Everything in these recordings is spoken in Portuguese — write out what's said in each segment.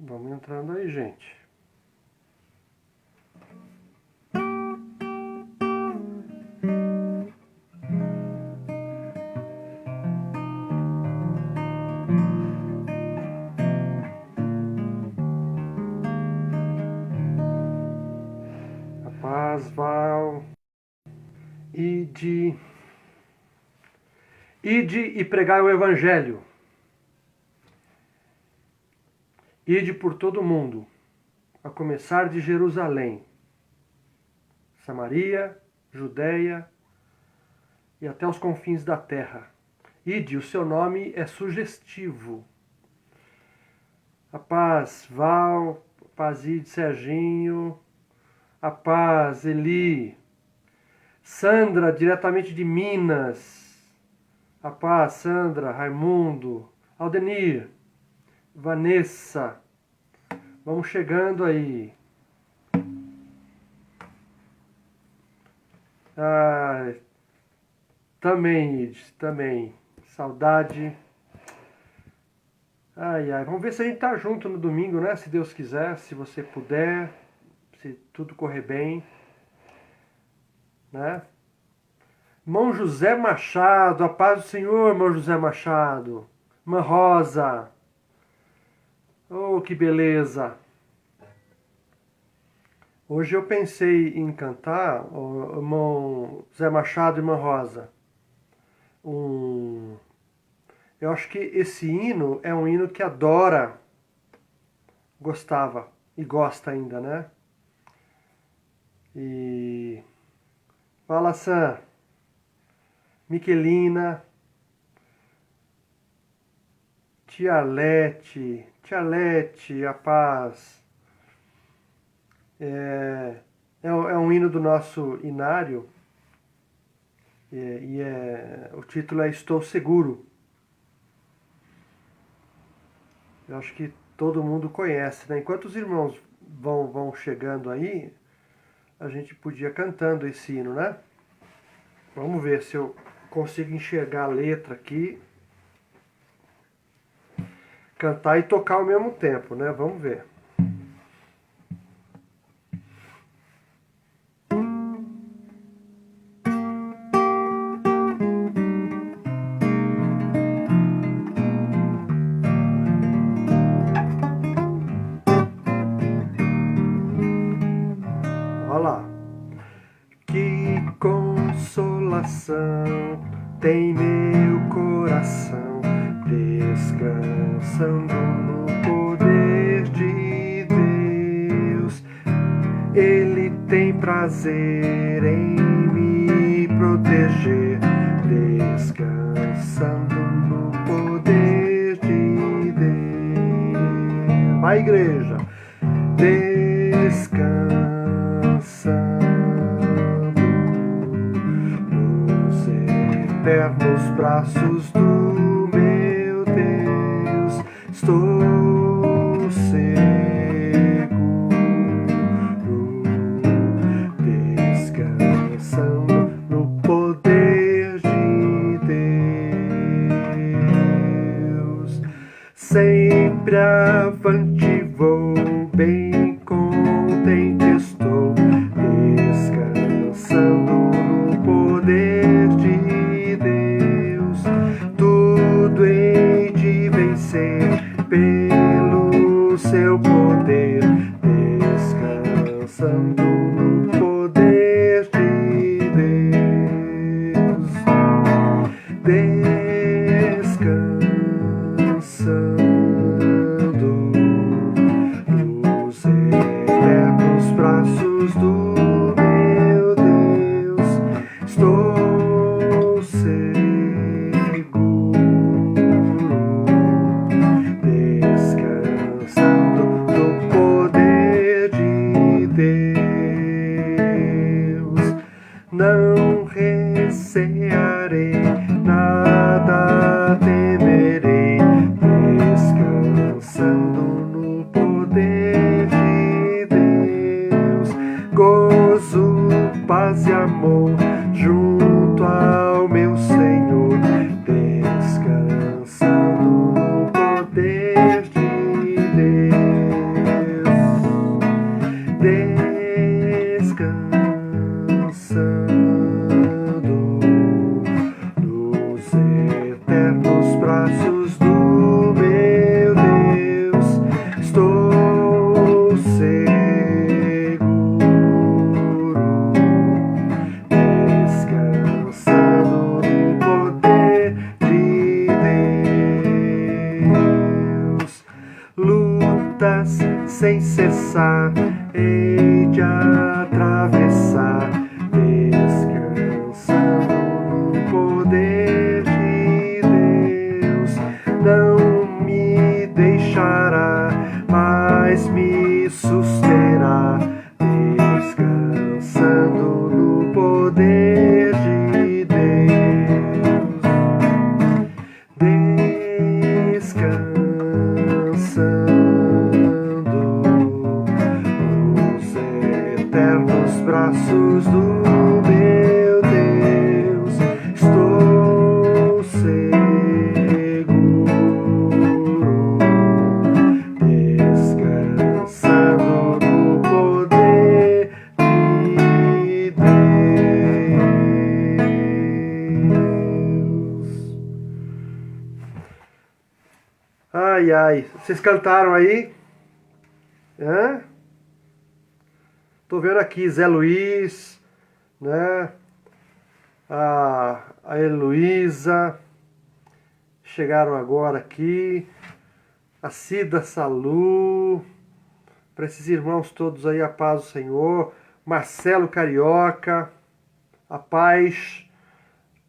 Vamos entrando aí, gente. A paz, Val. Ide e pregai o Evangelho. Ide por todo o mundo, a começar de Jerusalém, Samaria, Judéia e até os confins da terra. Ide, o seu nome é sugestivo. A paz, Val, a paz, Ide, Serginho, a paz, Eli, Sandra, diretamente de Minas, a paz, Sandra, Raimundo, Aldenir, Vanessa, vamos chegando aí. Também, Ide, também, saudade. Ai, ai, vamos ver se a gente tá junto no domingo, né? Se Deus quiser, se você puder, se tudo correr bem, né? Irmão José Machado, a paz do Senhor, irmão José Machado. Irmã Rosa. Oh, que beleza. Hoje eu pensei em cantar, oh, irmão José Machado e irmã Rosa. Eu acho que esse hino é um hino que a Dora gostava e gosta ainda, né? E fala, Sam. Miquelina, Tia Lete, a paz. É um hino do nosso inário o título é Estou Seguro. Eu acho que todo mundo conhece, né? Enquanto os irmãos vão chegando aí, a gente podia cantando esse hino, né? Vamos ver se eu consigo enxergar a letra aqui, cantar e tocar ao mesmo tempo, né? Vamos ver. Olha lá. Que consolação tem meu coração, descansando no poder de Deus. Ele tem prazer em me proteger, descansando no poder de Deus. Vai, igreja! Descansando nos eternos braços do meu Deus, estou seguro, descansando no poder de Deus. Sempre avante vou, bem contente estou, descansando no poder de Deus. Tudo hei de vencer pelo seu poder, descansando no poder de Deus. Descansando nos lutas sem cessar, hei de atravessar, descansando no poder de Deus. Não me deixará, mas me susterá, descansando no poder de Deus. Descansando nos eternos braços do meu Deus, estou seguro, descansando no poder de Deus. Ai, ai, vocês cantaram aí? Hã? Tô vendo aqui Zé Luiz, né? A Heloísa chegaram agora aqui, a Cida Salu, para esses irmãos todos aí, a paz do Senhor, Marcelo Carioca, a paz,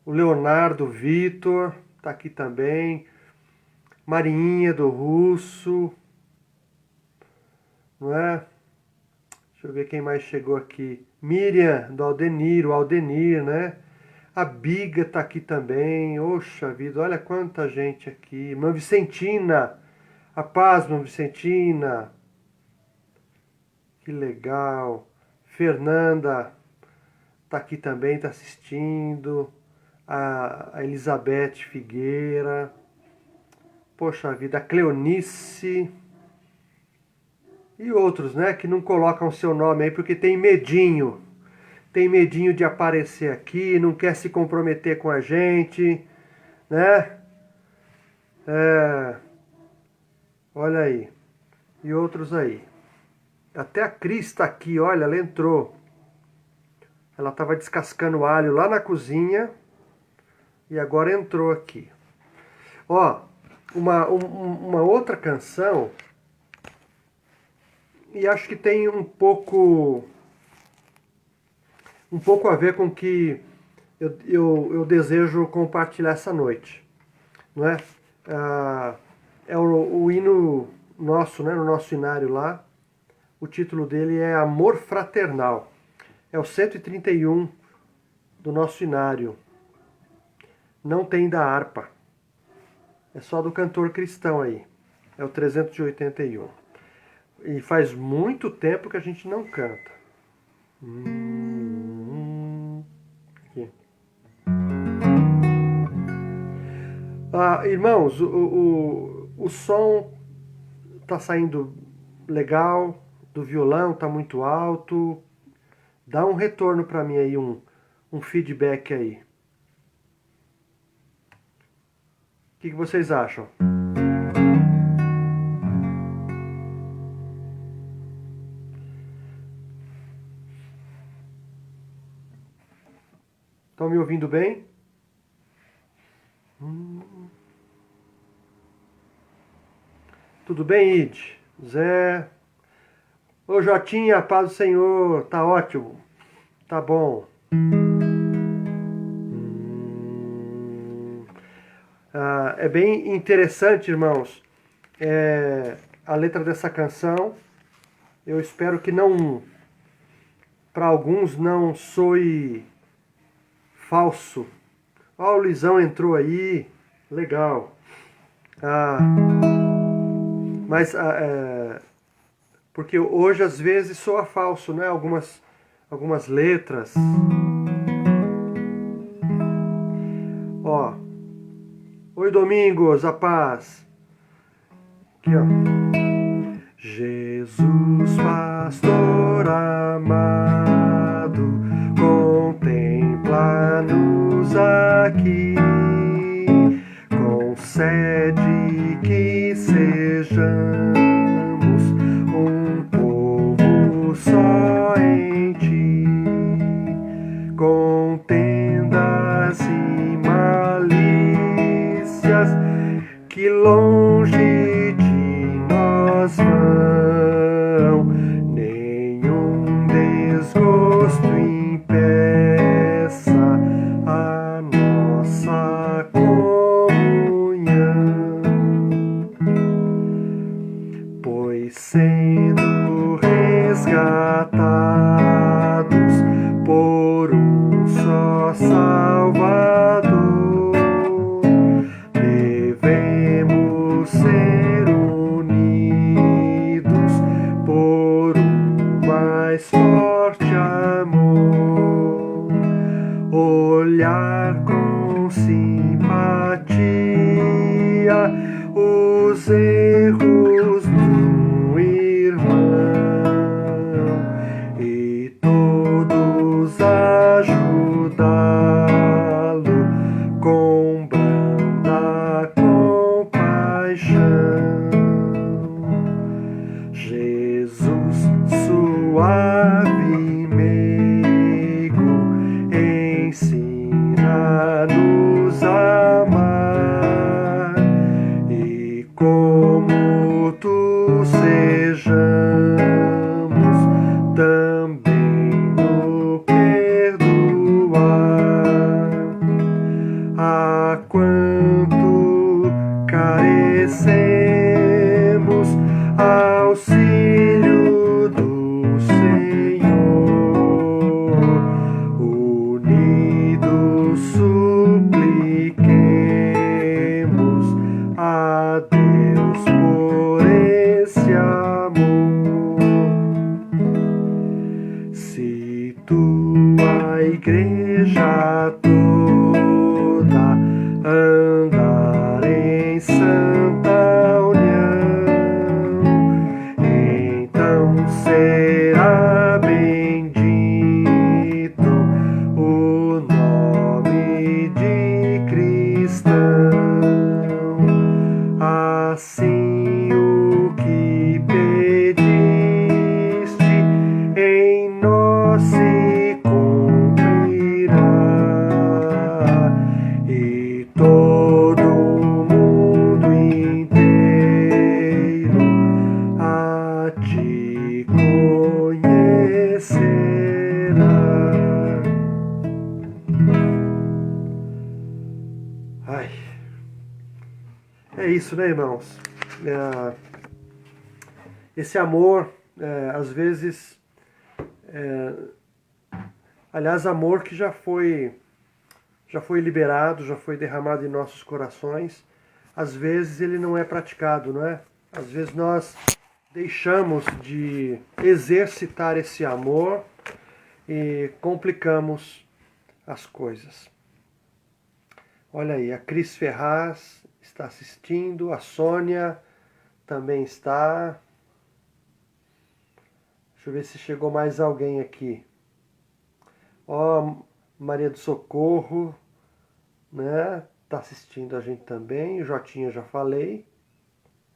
o Leonardo Vitor, tá aqui também, Marinha do Russo, não é? Deixa eu ver quem mais chegou aqui. Miriam, do Aldenir, o Aldenir, né? A Biga tá aqui também. Oxa vida, olha quanta gente aqui. Irmã Vicentina, a paz, irmã Vicentina. Que legal. Fernanda tá aqui também, tá assistindo. A Elizabeth Figueira. Poxa vida, a Cleonice. E outros, né, que não colocam o seu nome aí porque tem medinho. Tem medinho de aparecer aqui, não quer se comprometer com a gente, né? Olha aí. E outros aí. Até a Cris está aqui, olha, ela entrou. Ela estava descascando alho lá na cozinha e agora entrou aqui. Ó, uma outra canção, e acho que tem um pouco a ver com o que eu desejo compartilhar essa noite, não é? É o hino nosso, né, no nosso hinário lá, o título dele é Amor Fraternal, é o 131 do nosso hinário, não tem da harpa, é só do cantor cristão aí, é o 381, e faz muito tempo que a gente não canta. Aqui. Irmãos, o som tá saindo legal, do violão tá muito alto. Dá um retorno para mim aí, um feedback aí. O que vocês acham? Estão me ouvindo bem? Tudo bem, Id? Zé? Ô, Jotinha, paz do Senhor, tá ótimo, tá bom. É bem interessante, irmãos, a letra dessa canção. Eu espero que não, para alguns, não soe falso. Ó, o Luizão entrou aí, legal. Mas porque hoje às vezes soa falso, né? Algumas letras. Ó, oi Domingos, a paz. Aqui, ó. Jesus, pastor amado, contempla-nos aqui, concede que sejamos um povo só em ti, contendas e malícias que longe de nós nós vão, nenhum desgosto impeça a nossa comunhão, pois sendo resgatados por um só Salvador, devemos ser unidos por um mais forte amor, olhar com simpatia os erros do irmão e todos ajudá-lo com branda compaixão. Jesus suave e meigo ensina-nos a amar, e como tu sejamos também no perdoar. A quanto carecemos auxílio do Senhor, unidos supliquemos a Deus por esse amor. Se tua igreja toda andar em santa união, então será bendito o nome de cristão. Assim o que pediste em nós se cumprirá, e todo o mundo inteiro a te conhecerá. Ai, é isso, né, irmãos? Esse amor, às vezes, aliás, amor que já foi liberado, já foi derramado em nossos corações, às vezes ele não é praticado, não é? Às vezes nós deixamos de exercitar esse amor e complicamos as coisas. Olha aí, a Cris Ferraz está assistindo, a Sônia também está. Deixa eu ver se chegou mais alguém aqui. Ó, Maria do Socorro, né? Tá assistindo a gente também. O Jotinha já falei.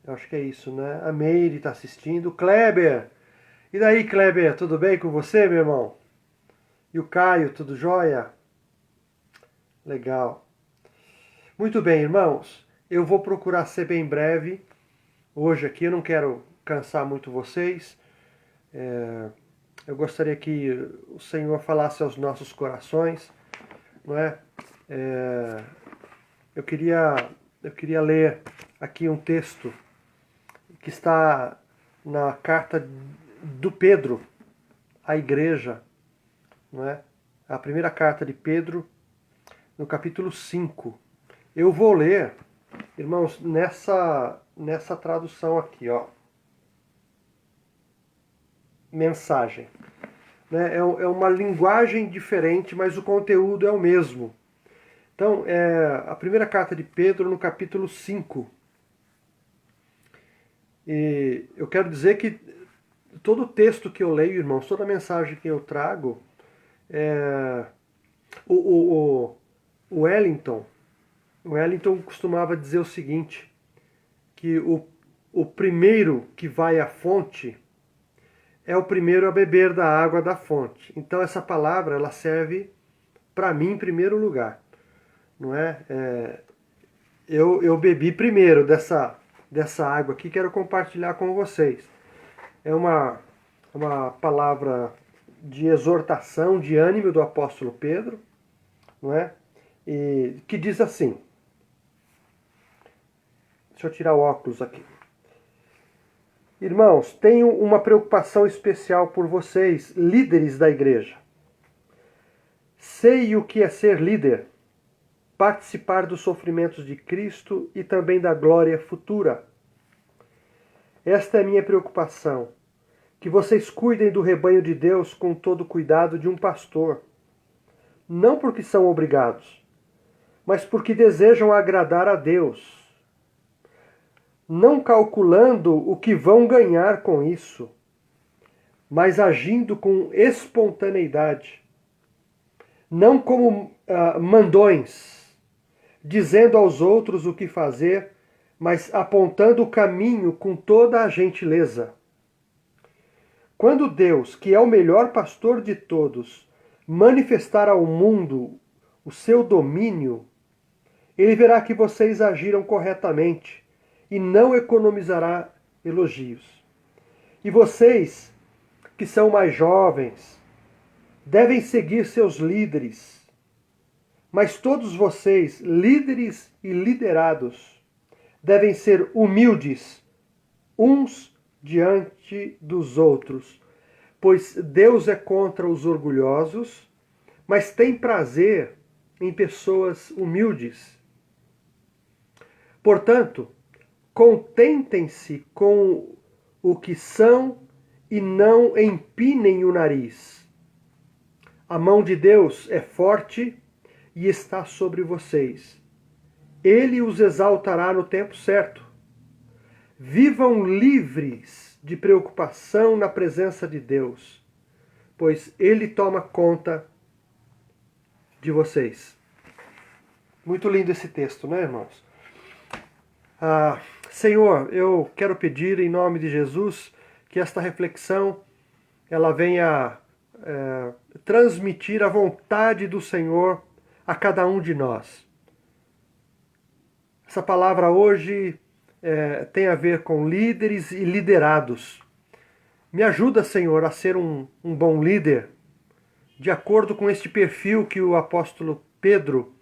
Eu acho que é isso, né? A Meire tá assistindo. Kleber! E daí, Kleber? Tudo bem com você, meu irmão? E o Caio, tudo jóia? Legal. Muito bem, irmãos. Eu vou procurar ser bem breve hoje aqui. Eu não quero cansar muito vocês. Eu gostaria que o Senhor falasse aos nossos corações, não é? Eu queria ler aqui um texto que está na carta do Pedro à igreja, não é? A primeira carta de Pedro, no capítulo 5. Eu vou ler, irmãos, nessa tradução aqui, ó. Mensagem. É uma linguagem diferente, mas o conteúdo é o mesmo. Então, a primeira carta de Pedro, no capítulo 5. E eu quero dizer que todo o texto que eu leio, irmãos, toda a mensagem que eu trago, o Wellington costumava dizer o seguinte, que o primeiro que vai à fonte é o primeiro a beber da água da fonte. Então essa palavra ela serve para mim em primeiro lugar, não é? Eu bebi primeiro dessa dessa água aqui, quero compartilhar com vocês. É uma palavra de exortação, de ânimo do apóstolo Pedro, não é? E que diz assim, deixa eu tirar o óculos aqui. Irmãos, tenho uma preocupação especial por vocês, líderes da igreja. Sei o que é ser líder, participar dos sofrimentos de Cristo e também da glória futura. Esta é a minha preocupação, que vocês cuidem do rebanho de Deus com todo o cuidado de um pastor, não porque são obrigados, mas porque desejam agradar a Deus, não calculando o que vão ganhar com isso, mas agindo com espontaneidade, não como mandões, dizendo aos outros o que fazer, mas apontando o caminho com toda a gentileza. Quando Deus, que é o melhor pastor de todos, manifestar ao mundo o seu domínio, ele verá que vocês agiram corretamente e não economizará elogios. E vocês, que são mais jovens, devem seguir seus líderes. Mas todos vocês, líderes e liderados, devem ser humildes, uns diante dos outros, pois Deus é contra os orgulhosos, mas tem prazer em pessoas humildes. Portanto, contentem-se com o que são e não empinem o nariz. A mão de Deus é forte e está sobre vocês. Ele os exaltará no tempo certo. Vivam livres de preocupação na presença de Deus, pois Ele toma conta de vocês. Muito lindo esse texto, né, irmãos? Senhor, eu quero pedir em nome de Jesus que esta reflexão ela venha transmitir a vontade do Senhor a cada um de nós. Essa palavra hoje tem a ver com líderes e liderados. Me ajuda, Senhor, a ser um bom líder, de acordo com este perfil que o apóstolo Pedro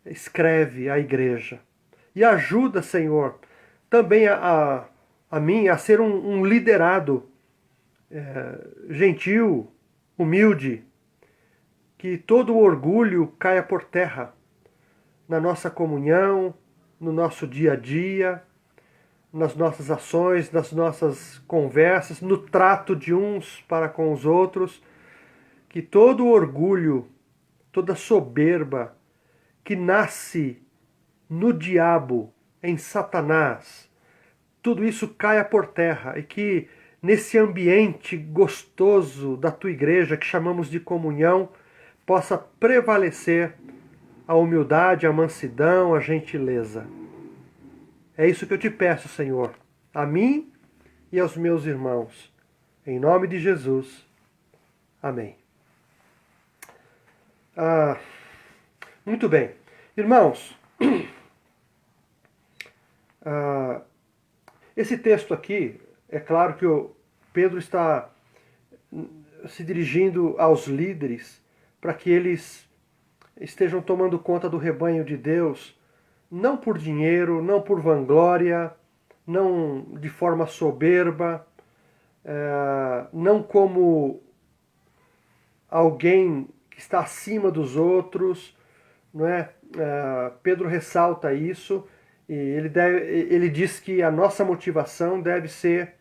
escreve à igreja. E ajuda, Senhor, também a mim a ser um liderado gentil, humilde, que todo o orgulho caia por terra na nossa comunhão, no nosso dia a dia, nas nossas ações, nas nossas conversas, no trato de uns para com os outros, que todo o orgulho, toda soberba que nasce no diabo, em Satanás, tudo isso caia por terra e que nesse ambiente gostoso da tua igreja, que chamamos de comunhão, possa prevalecer a humildade, a mansidão, a gentileza. É isso que eu te peço, Senhor, a mim e aos meus irmãos. Em nome de Jesus. Amém. Muito bem. Irmãos, esse texto aqui, é claro que o Pedro está se dirigindo aos líderes para que eles estejam tomando conta do rebanho de Deus, não por dinheiro, não por vanglória, não de forma soberba, não como alguém que está acima dos não é? Pedro ressalta isso e ele diz que a nossa motivação deve ser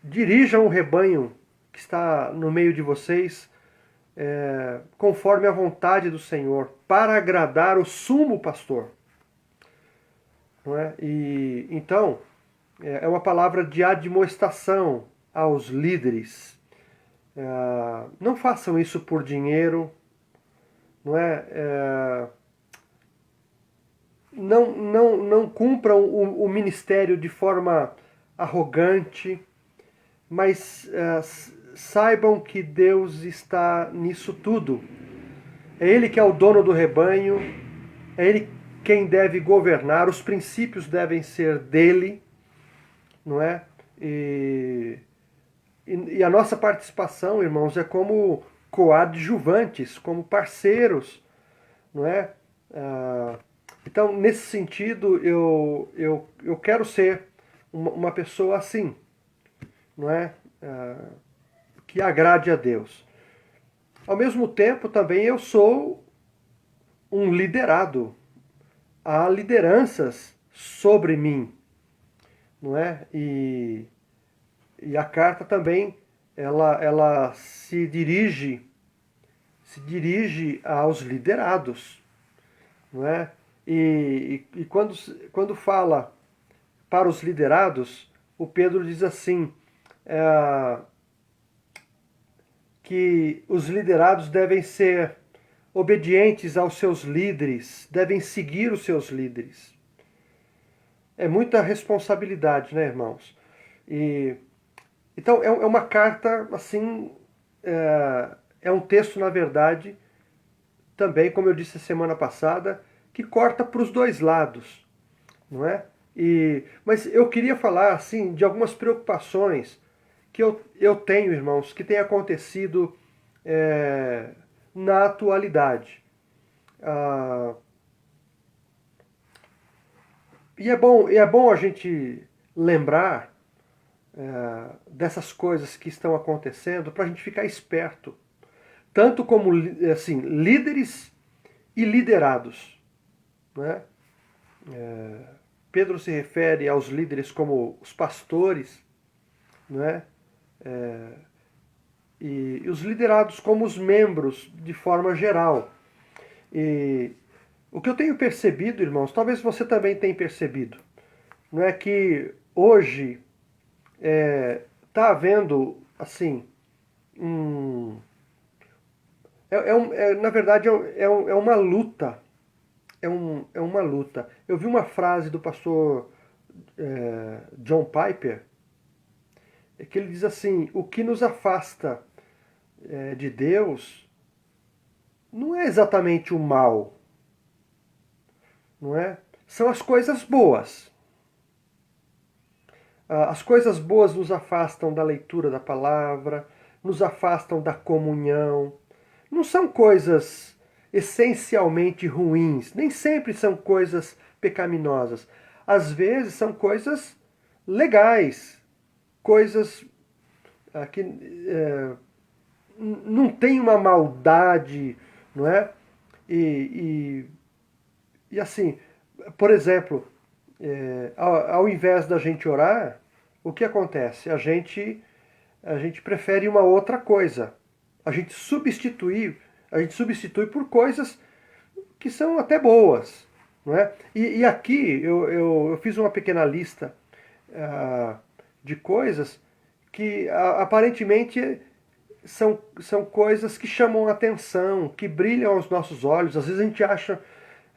dirijam o rebanho que está no meio de vocês conforme a vontade do Senhor, para agradar o sumo pastor. Não é? E então, é uma palavra de admoestação aos líderes. Não façam isso por dinheiro, não é? Não cumpram o ministério de forma arrogante, mas saibam que Deus está nisso tudo. É Ele que é o dono do rebanho, é Ele quem deve governar, os princípios devem ser dele, não é? E a nossa participação, irmãos, é como coadjuvantes, como parceiros, não é? Então, nesse sentido, eu quero ser uma pessoa assim, não é? Que agrade a Deus. Ao mesmo tempo, também eu sou um liderado. Há lideranças sobre mim, não é? E a carta também, ela se dirige aos liderados, não é? E quando fala para os liderados, o Pedro diz assim, que os liderados devem ser obedientes aos seus líderes, devem seguir os seus líderes. É muita responsabilidade, né, irmãos? Então, é uma carta, assim, é um texto, na verdade, também, como eu disse a semana passada, que corta para os dois lados, não é? Mas eu queria falar, assim, de algumas preocupações que eu tenho, irmãos, que tem acontecido na atualidade. E é bom a gente lembrar dessas coisas que estão acontecendo para a gente ficar esperto, tanto como assim, líderes e liderados, né? Pedro se refere aos líderes como os pastores, né? E os liderados como os membros de forma geral. E o que eu tenho percebido, irmãos, talvez você também tenha percebido, não é que hoje está havendo assim na verdade é uma luta, é uma luta. Eu vi uma frase do pastor John Piper, que ele diz assim: o que nos afasta de Deus não é exatamente o mal, não é? São as coisas boas. As coisas boas nos afastam da leitura da palavra, nos afastam da comunhão. Não são coisas essencialmente ruins, nem sempre são coisas pecaminosas. Às vezes são coisas legais, coisas que não tem uma maldade, não é? E assim, por exemplo, ao invés da gente orar, o que acontece? A gente prefere uma outra coisa. A gente substitui por coisas que são até boas, não é? E aqui eu fiz uma pequena lista de coisas que aparentemente são coisas que chamam a atenção, que brilham aos nossos olhos. Às vezes a gente acha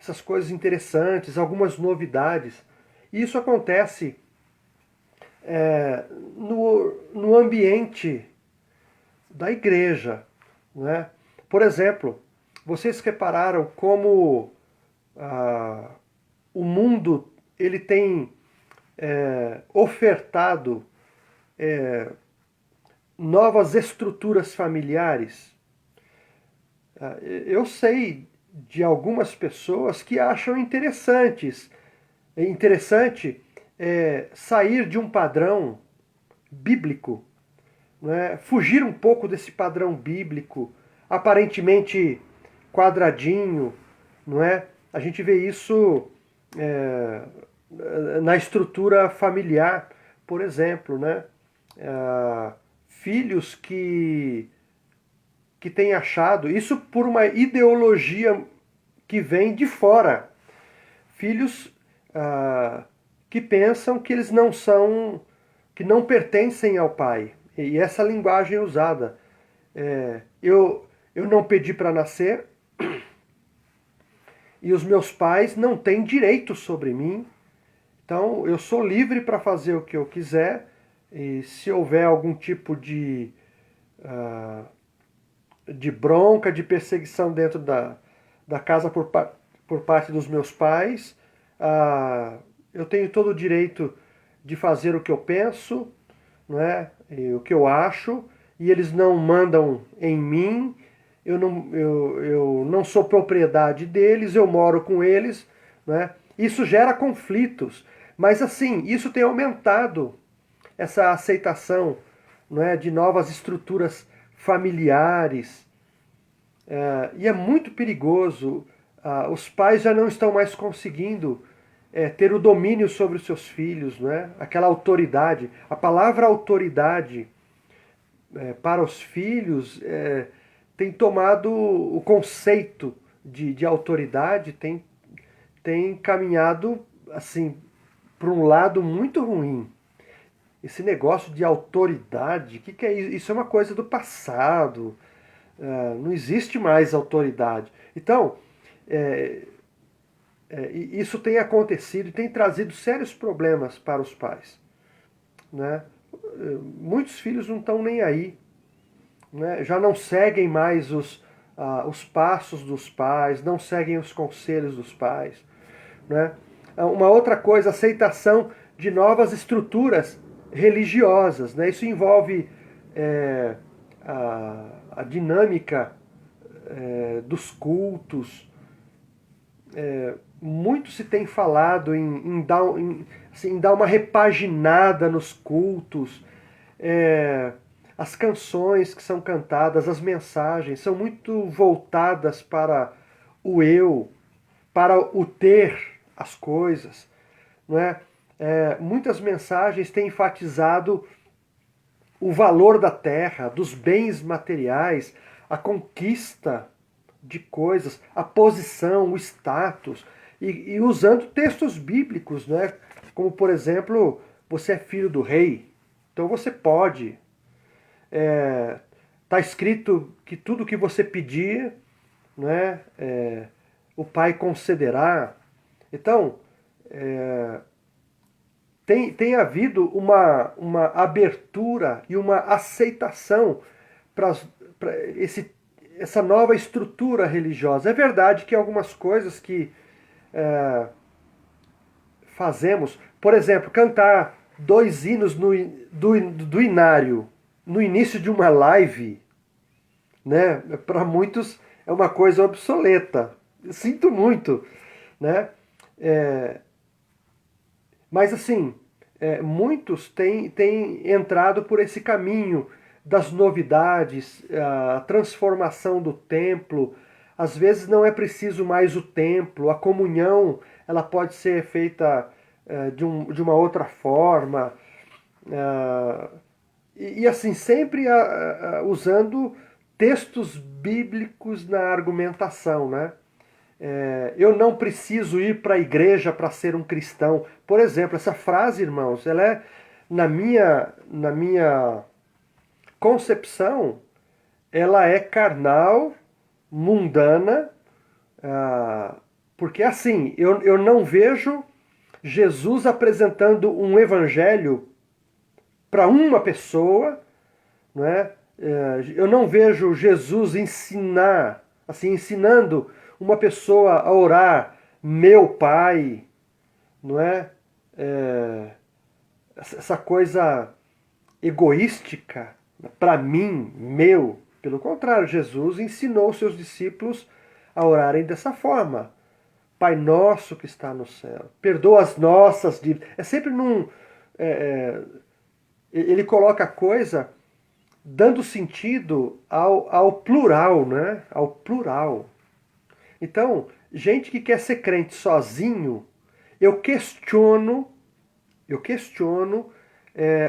essas coisas interessantes, algumas novidades. E isso acontece no ambiente da igreja, né? Por exemplo, vocês repararam como o mundo ele tem ofertado novas estruturas familiares? Eu sei de algumas pessoas que acham interessante sair de um padrão bíblico, né? Fugir um pouco desse padrão bíblico, aparentemente quadradinho, não é? A gente vê isso na estrutura familiar, por exemplo, né? Filhos que têm achado, isso por uma ideologia que vem de fora, filhos que pensam que eles não são, que não pertencem ao pai. E essa linguagem é usada. Eu não pedi para nascer e os meus pais não têm direito sobre mim. Então eu sou livre para fazer o que eu quiser. E se houver algum tipo de bronca, de perseguição dentro da casa por por parte dos meus pais. Eu tenho todo o direito de fazer o que eu penso, não é? E o que eu acho, e eles não mandam em mim. Eu não sou propriedade deles, eu moro com eles, né? Isso gera conflitos, mas assim, isso tem aumentado essa aceitação, não é, de novas estruturas familiares, e é muito perigoso. Os pais já não estão mais conseguindo ter o domínio sobre os seus filhos, não é? Aquela autoridade. A palavra autoridade para os filhos tem tomado o conceito de autoridade, tem caminhado assim para um lado muito ruim. Esse negócio de autoridade, o que é isso? Isso é uma coisa do passado. Não existe mais autoridade. Então, isso tem acontecido e tem trazido sérios problemas para os pais, né? Muitos filhos não estão nem aí, né? Já não seguem mais os passos dos pais, não seguem os conselhos dos pais, né? Uma outra coisa, aceitação de novas estruturas religiosas, né? Isso envolve a dinâmica dos cultos. Muito se tem falado em dar uma repaginada nos cultos. As canções que são cantadas, as mensagens, são muito voltadas para o eu, para o ter as coisas. Não é? Muitas mensagens têm enfatizado o valor da terra, dos bens materiais, a conquista de coisas, a posição, o status, e usando textos bíblicos, né? Como, por exemplo, você é filho do rei, então você pode. Está escrito que tudo que você pedir, né, o Pai concederá. Então, tem havido uma abertura e uma aceitação para essa nova estrutura religiosa. É verdade que algumas coisas que fazemos, por exemplo, cantar 2 hinos do inário no início de uma live, né? Para muitos é uma coisa obsoleta. Eu sinto muito, né? Mas assim, muitos têm entrado por esse caminho das novidades, a transformação do templo. Às vezes não é preciso mais o templo, a comunhão ela pode ser feita de uma outra forma. E assim, sempre usando textos bíblicos na argumentação, né? Eu não preciso ir para a igreja para ser um cristão. Por exemplo, essa frase, irmãos, ela é, na minha concepção, ela é carnal, mundana, porque assim, eu não vejo Jesus apresentando um evangelho para uma pessoa, não é? Eu não vejo Jesus ensinando uma pessoa a orar, meu Pai, não é? Essa coisa egoística, para mim, meu. Pelo contrário, Jesus ensinou seus discípulos a orarem dessa forma. Pai nosso que está no céu, perdoa as nossas dívidas. É sempre ele coloca a coisa dando sentido ao plural, né? Ao plural. Então, gente que quer ser crente sozinho, eu questiono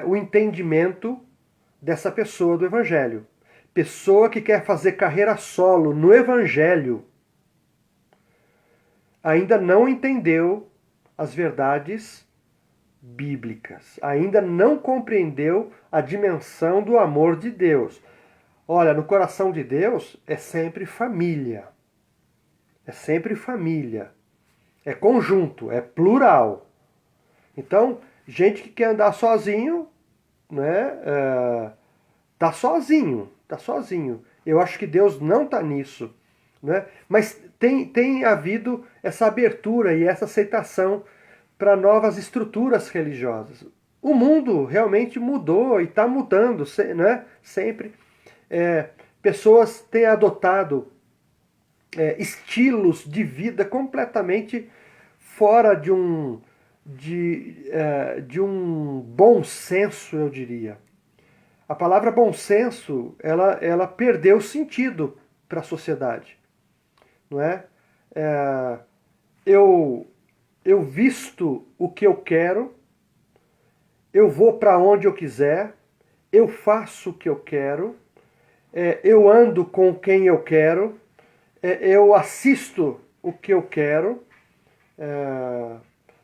o entendimento dessa pessoa do Evangelho. Pessoa que quer fazer carreira solo no Evangelho ainda não entendeu as verdades bíblicas, ainda não compreendeu a dimensão do amor de Deus. Olha, no coração de Deus é sempre família. É sempre família. É conjunto, é plural. Então, gente que quer andar sozinho, né? Tá sozinho. Eu acho que Deus não está nisso. né? Mas tem havido essa abertura e essa aceitação para novas estruturas religiosas. O mundo realmente mudou e está mudando, né? Sempre. Pessoas têm adotado estilos de vida completamente fora de um bom senso, eu diria. A palavra bom senso, ela perdeu sentido para a sociedade, não é? É, eu visto o que eu quero, eu vou para onde eu quiser, eu faço o que eu quero, eu ando com quem eu quero, eu assisto o que eu quero,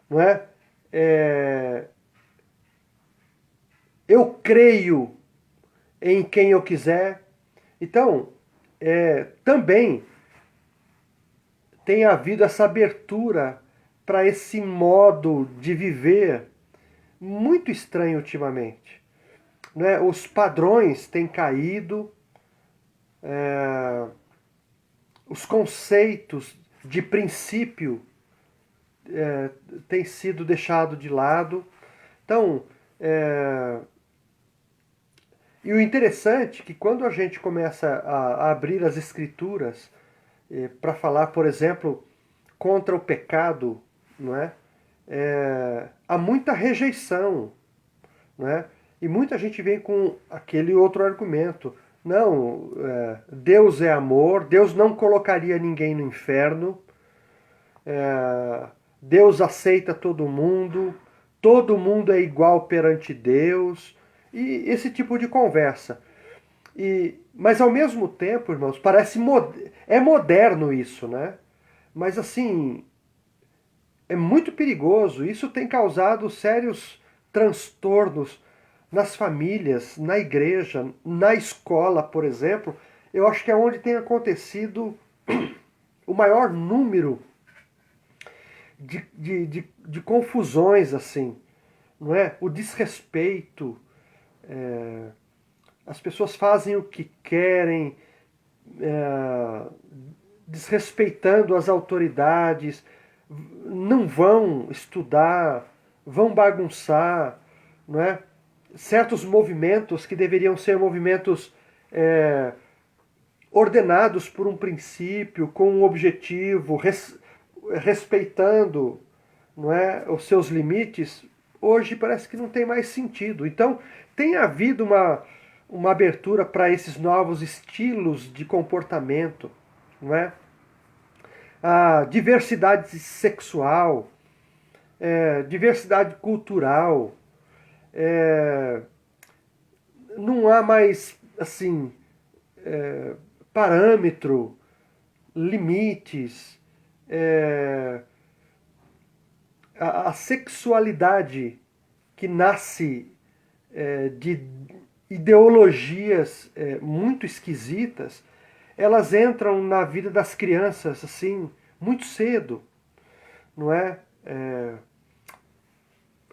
não é? Eu creio em quem eu quiser. Então, também tem havido essa abertura para esse modo de viver muito estranho ultimamente. Né? Os padrões têm caído, os conceitos de princípio têm sido deixados de lado. Então, e o interessante é que quando a gente começa a abrir as escrituras para falar, por exemplo, contra o pecado, não é? Há muita rejeição, não é? E muita gente vem com aquele outro argumento. Não, Deus é amor, Deus não colocaria ninguém no inferno, Deus aceita todo mundo é igual perante Deus, e esse tipo de conversa. Mas ao mesmo tempo, irmãos, parece é moderno isso, né? Mas assim, é muito perigoso. Isso tem causado sérios transtornos nas famílias, na igreja, na escola, por exemplo. Eu acho que é onde tem acontecido o maior número de confusões, assim, não é? O desrespeito, as pessoas fazem o que querem, desrespeitando as autoridades, não vão estudar, vão bagunçar, não é? Certos movimentos que deveriam ser movimentos ordenados por um princípio, com um objetivo, respeitando, não é, os seus limites, hoje parece que não tem mais sentido. Então, tem havido uma abertura para esses novos estilos de comportamento, não é? A diversidade sexual, diversidade cultural, não há mais assim parâmetro, limites, a sexualidade que nasce de ideologias muito esquisitas, elas entram na vida das crianças assim muito cedo, não é?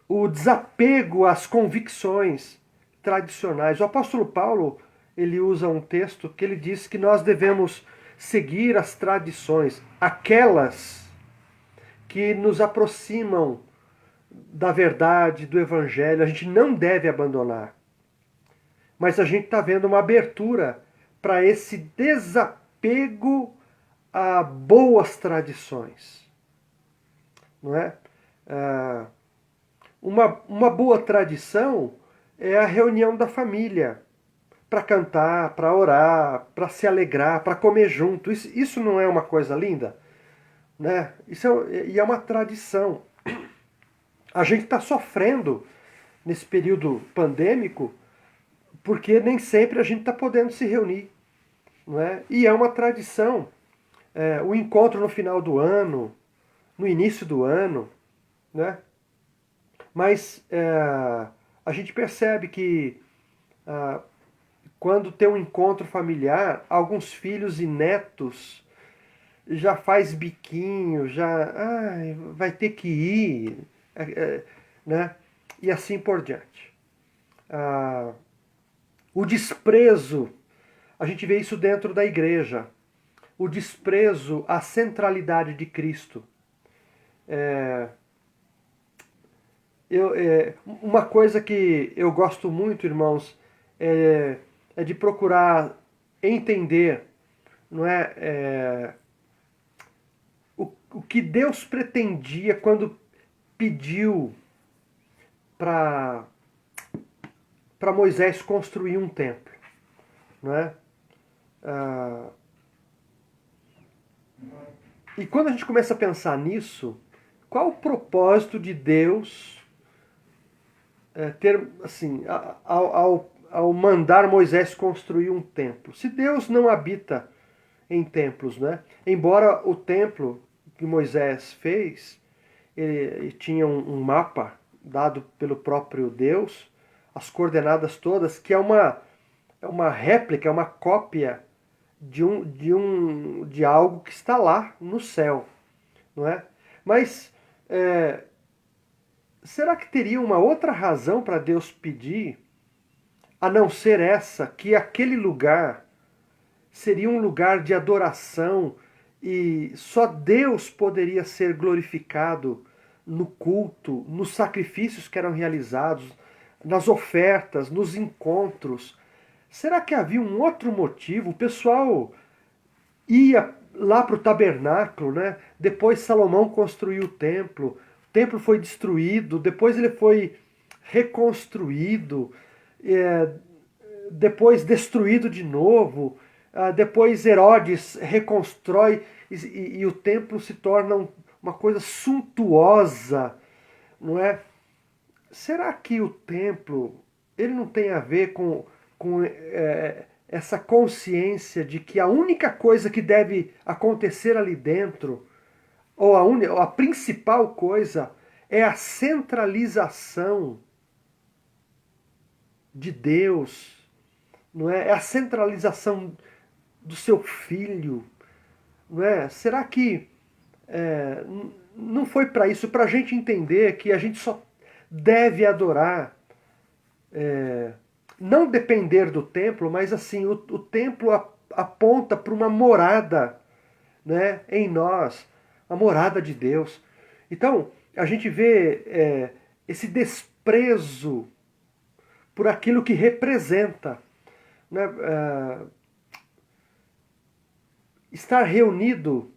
O desapego às convicções tradicionais. O apóstolo Paulo, ele usa um texto que ele diz que nós devemos seguir as tradições, aquelas que nos aproximam da verdade, do evangelho, a gente não deve abandonar. Mas a gente está vendo uma abertura para esse desapego a boas tradições. Não é? Uma boa tradição é a reunião da família para cantar, para orar, para se alegrar, para comer junto. Isso não é uma coisa linda? Né? E é uma tradição. A gente está sofrendo nesse período pandêmico porque nem sempre a gente está podendo se reunir. Não é? E é uma tradição. O encontro no final do ano, no início do ano, né? Mas a gente percebe que quando tem um encontro familiar, alguns filhos e netos já faz biquinho, já vai ter que ir, né? E assim por diante. O desprezo, a gente vê isso dentro da igreja. o desprezo à centralidade de Cristo. Uma coisa que eu gosto muito, irmãos, é de procurar entender, não é, o que Deus pretendia quando pediu para Moisés construir um templo, não é? E quando a gente começa a pensar nisso, qual o propósito de Deus ter, assim, ao mandar Moisés construir um templo? Se Deus não habita em templos, né? Embora o templo que Moisés fez, ele tinha um mapa dado pelo próprio Deus, as coordenadas todas, que é uma réplica, é uma cópia de algo que está lá no céu, não é? Mas será que teria uma outra razão para Deus pedir, a não ser essa, que aquele lugar seria um lugar de adoração e só Deus poderia ser glorificado no culto, nos sacrifícios que eram realizados, nas ofertas, nos encontros? Será que havia um outro motivo? O pessoal ia lá para o tabernáculo, né? Depois Salomão construiu o templo foi destruído, depois ele foi reconstruído, depois destruído de novo, depois Herodes reconstrói e o templo se torna uma coisa suntuosa, não é? Será que o templo ele não tem a ver com essa consciência de que a única coisa que deve acontecer ali dentro, ou a principal coisa, é a centralização de Deus, não é? É a centralização do seu filho, não é? Será que não foi para isso, para a gente entender que a gente só deve adorar, não depender do templo, mas assim, o templo aponta para uma morada, né, em nós, a morada de Deus. Então, a gente vê esse desprezo por aquilo que representa, né, estar reunido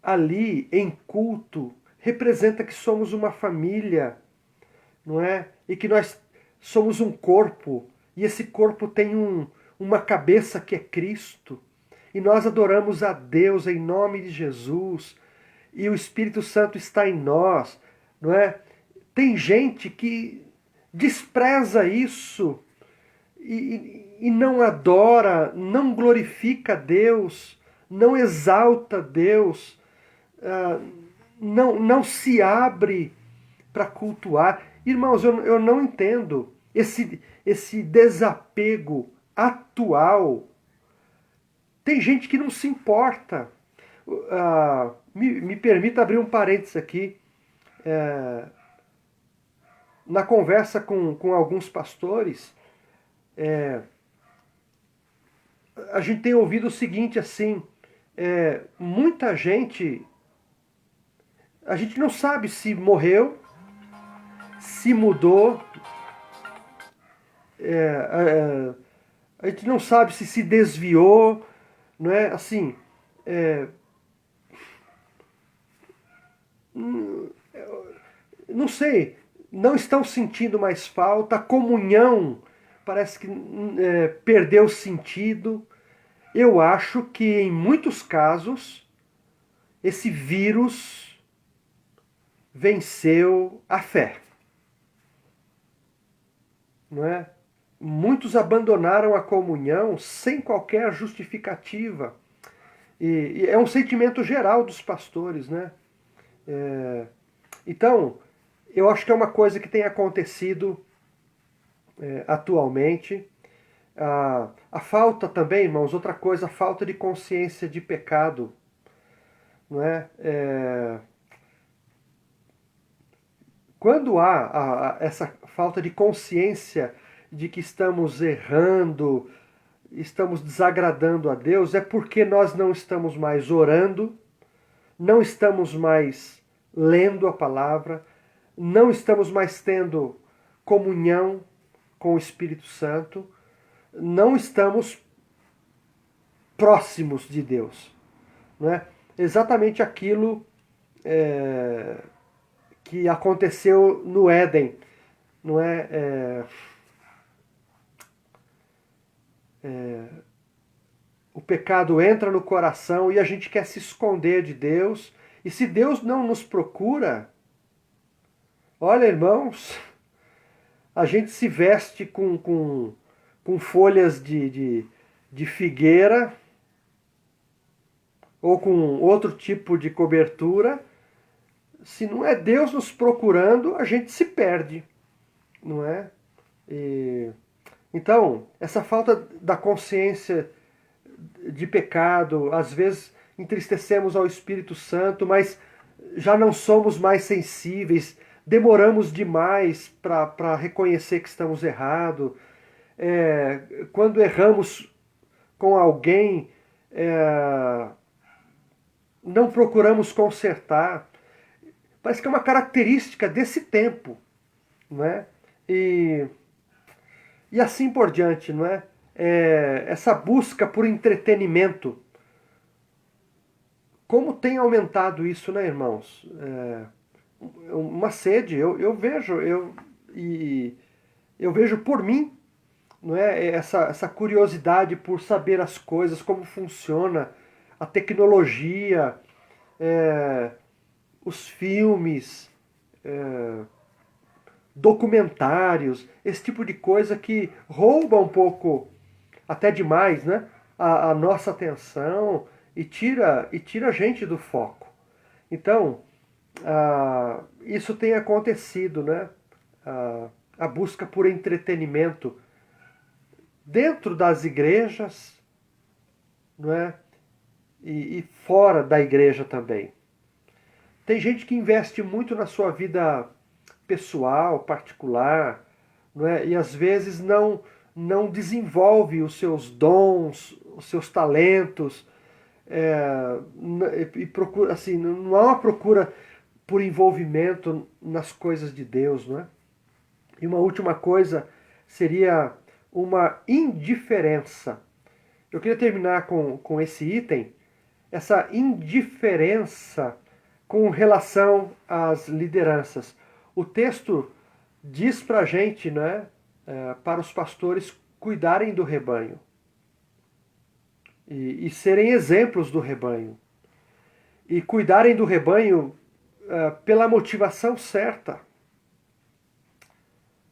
ali em culto representa que somos uma família, não é? E que nós somos um corpo, e esse corpo tem uma cabeça que é Cristo. E nós adoramos a Deus em nome de Jesus, e o Espírito Santo está em nós, não é? Tem gente que despreza isso e não adora, não glorifica Deus, não exalta Deus, não se abre para cultuar. Irmãos, eu não entendo esse desapego atual. Tem gente que não se importa. Me permita abrir um parênteses aqui. Na conversa com alguns pastores, a gente tem ouvido o seguinte assim, muita gente, a gente não sabe se morreu, se mudou, a gente não sabe se desviou, não é? Assim, não sei, não estão sentindo mais falta, a comunhão parece que perdeu sentido. Eu acho que em muitos casos esse vírus venceu a fé, não é? Muitos abandonaram a comunhão sem qualquer justificativa. E é um sentimento geral dos pastores, né? Então, eu acho que é uma coisa que tem acontecido atualmente. A falta também, irmãos, outra coisa, a falta de consciência de pecado, não é? Quando há essa falta de consciência de que estamos errando, estamos desagradando a Deus, é porque nós não estamos mais orando, não estamos mais lendo a palavra, não estamos mais tendo comunhão com o Espírito Santo, não estamos próximos de Deus. Não é? Exatamente aquilo que aconteceu no Éden. Não é? O pecado entra no coração e a gente quer se esconder de Deus. E se Deus não nos procura, olha, irmãos, a gente se veste com folhas de figueira ou com outro tipo de cobertura. Se não é Deus nos procurando, a gente se perde, não é? Então, essa falta da consciência de pecado, às vezes entristecemos ao Espírito Santo, mas já não somos mais sensíveis, demoramos demais para reconhecer que estamos errados. Quando erramos com alguém, não procuramos consertar. Parece que é uma característica desse tempo, não é? E assim por diante, não é? Essa busca por entretenimento. Como tem aumentado isso, né, irmãos? Uma sede, eu vejo por mim, não é? Essa curiosidade por saber as coisas, como funciona a tecnologia, os filmes, documentários, esse tipo de coisa que rouba um pouco, até demais, né, a nossa atenção e tira a gente do foco. Então, isso tem acontecido, né? A busca por entretenimento dentro das igrejas, não é? E fora da igreja também. Tem gente que investe muito na sua vida pessoal, particular, não é? E às vezes não desenvolve os seus dons, os seus talentos, e procura, assim, não há uma procura por envolvimento nas coisas de Deus, não é? E uma última coisa seria uma indiferença. Eu queria terminar com esse item, essa indiferença com relação às lideranças. O texto diz para a gente, né, para os pastores cuidarem do rebanho e serem exemplos do rebanho. E cuidarem do rebanho pela motivação certa.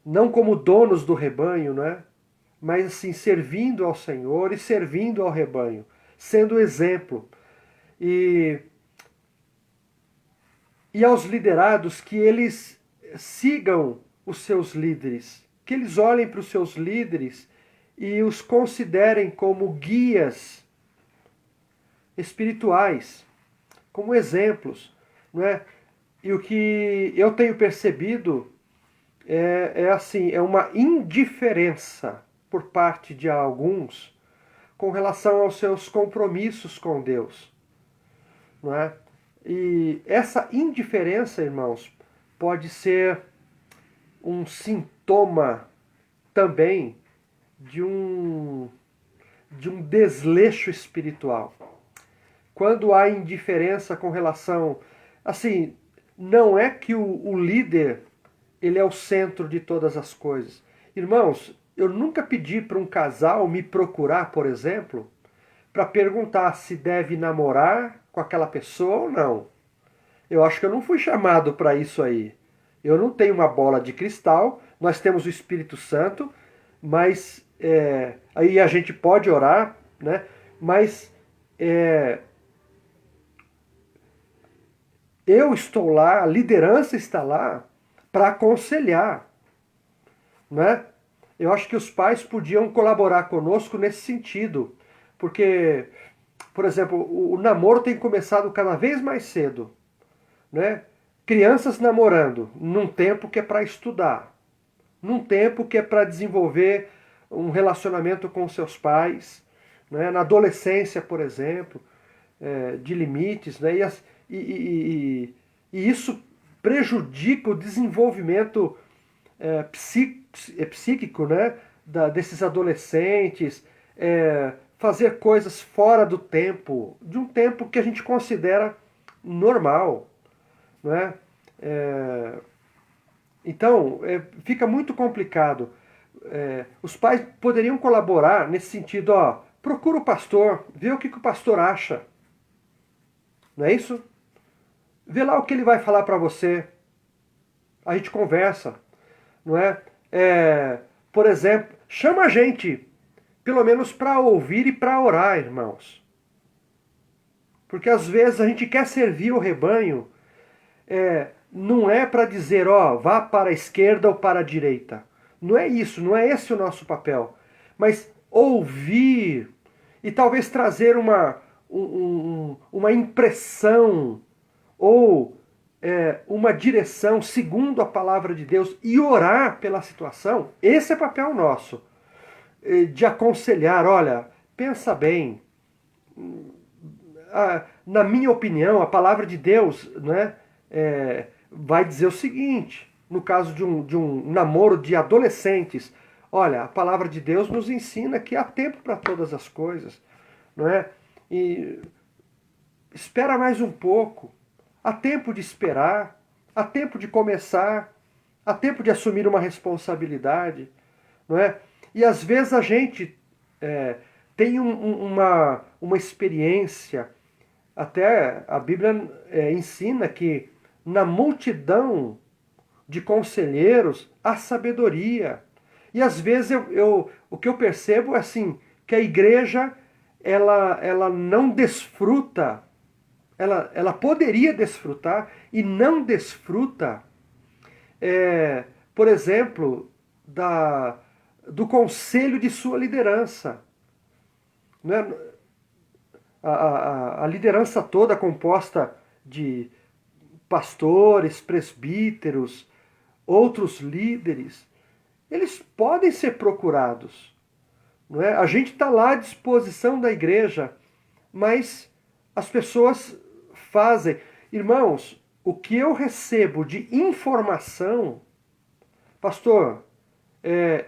Não como donos do rebanho, né, mas assim, servindo ao Senhor e servindo ao rebanho, sendo exemplo. E aos liderados que eles sigam os seus líderes, que eles olhem para os seus líderes e os considerem como guias espirituais, como exemplos, não é? E o que eu tenho percebido é uma indiferença por parte de alguns com relação aos seus compromissos com Deus, não é? E essa indiferença, irmãos, pode ser um sintoma também de um desleixo espiritual. Quando há indiferença com relação... Assim, não é que o líder ele é o centro de todas as coisas. Irmãos, eu nunca pedi para um casal me procurar, por exemplo, para perguntar se deve namorar com aquela pessoa ou não. Eu acho que eu não fui chamado para isso aí. Eu não tenho uma bola de cristal, nós temos o Espírito Santo, mas aí a gente pode orar, né? Mas eu estou lá, a liderança está lá para aconselhar, né? Eu acho que os pais podiam colaborar conosco nesse sentido, porque, por exemplo, o namoro tem começado cada vez mais cedo, né? Crianças namorando num tempo que é para estudar, num tempo que é para desenvolver um relacionamento com seus pais, né? Na adolescência, por exemplo, de limites, né? E isso prejudica o desenvolvimento psíquico, né? Desses adolescentes, fazer coisas fora do tempo, de um tempo que a gente considera normal, né? Então, fica muito complicado. Os pais poderiam colaborar nesse sentido, ó, procura o pastor, vê o que o pastor acha. Não é isso? Vê lá o que ele vai falar para você. A gente conversa, não é? Por exemplo, chama a gente, pelo menos para ouvir e para orar, irmãos. Porque às vezes a gente quer servir o rebanho, não é para dizer, ó, vá para a esquerda ou para a direita. Não é isso, não é esse o nosso papel. Mas ouvir e talvez trazer uma impressão ou uma direção segundo a palavra de Deus e orar pela situação, esse é papel nosso. De aconselhar, olha, pensa bem. Na minha opinião, a palavra de Deus, né, vai dizer o seguinte, no caso de um namoro de adolescentes, olha, a palavra de Deus nos ensina que há tempo para todas as coisas, não é? E espera mais um pouco, há tempo de esperar, há tempo de começar, há tempo de assumir uma responsabilidade, não é? E às vezes a gente tem uma experiência, até a Bíblia ensina que na multidão de conselheiros há sabedoria. E às vezes o que eu percebo é assim, que a igreja ela não desfruta, ela poderia desfrutar e não desfruta, por exemplo, do conselho de sua liderança. Né? A liderança toda composta de pastores, presbíteros, outros líderes, eles podem ser procurados. Não é? A gente está lá à disposição da igreja, mas as pessoas fazem. Irmãos, o que eu recebo de informação, pastor,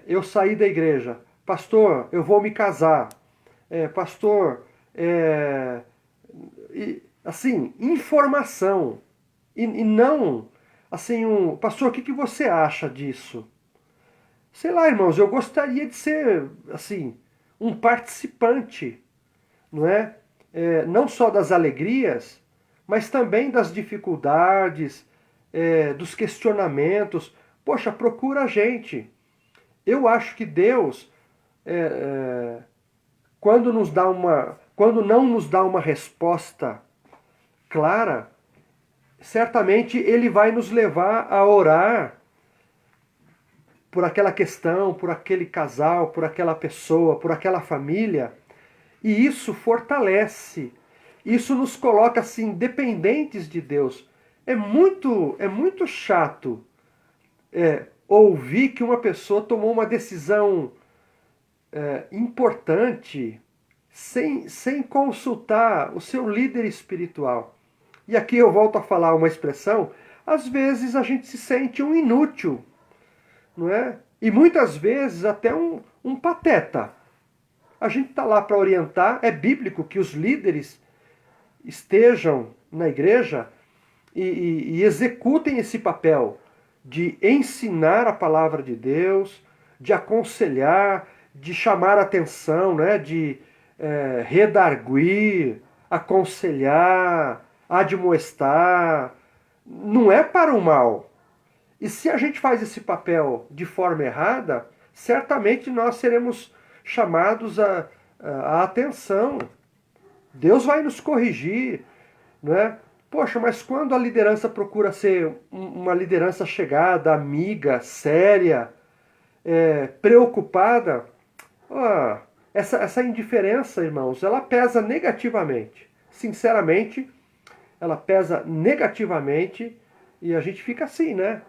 eu saí da igreja, pastor, eu vou me casar, pastor, assim, informação, e não, assim, pastor, o que você acha disso? Sei lá, irmãos, eu gostaria de ser, assim, um participante, não é? Não só das alegrias, mas também das dificuldades, dos questionamentos. Poxa, procura a gente. Eu acho que Deus, quando não nos dá uma resposta clara, certamente Ele vai nos levar a orar por aquela questão, por aquele casal, por aquela pessoa, por aquela família. E isso fortalece. Isso nos coloca assim dependentes de Deus. É muito chato ouvir que uma pessoa tomou uma decisão importante sem consultar o seu líder espiritual. E aqui eu volto a falar uma expressão, às vezes a gente se sente um inútil, não é? E muitas vezes até um pateta. A gente está lá para orientar, é bíblico que os líderes estejam na igreja e executem esse papel de ensinar a palavra de Deus, de aconselhar, de chamar a atenção, né? De redarguir, aconselhar, admoestar. Não é para o mal. E se a gente faz esse papel de forma errada, certamente nós seremos chamados à atenção. Deus vai nos corrigir, não é? Poxa, mas quando a liderança procura ser uma liderança chegada, amiga, séria, preocupada, essa indiferença, irmãos, ela pesa negativamente. Sinceramente, ela pesa negativamente e a gente fica assim, né?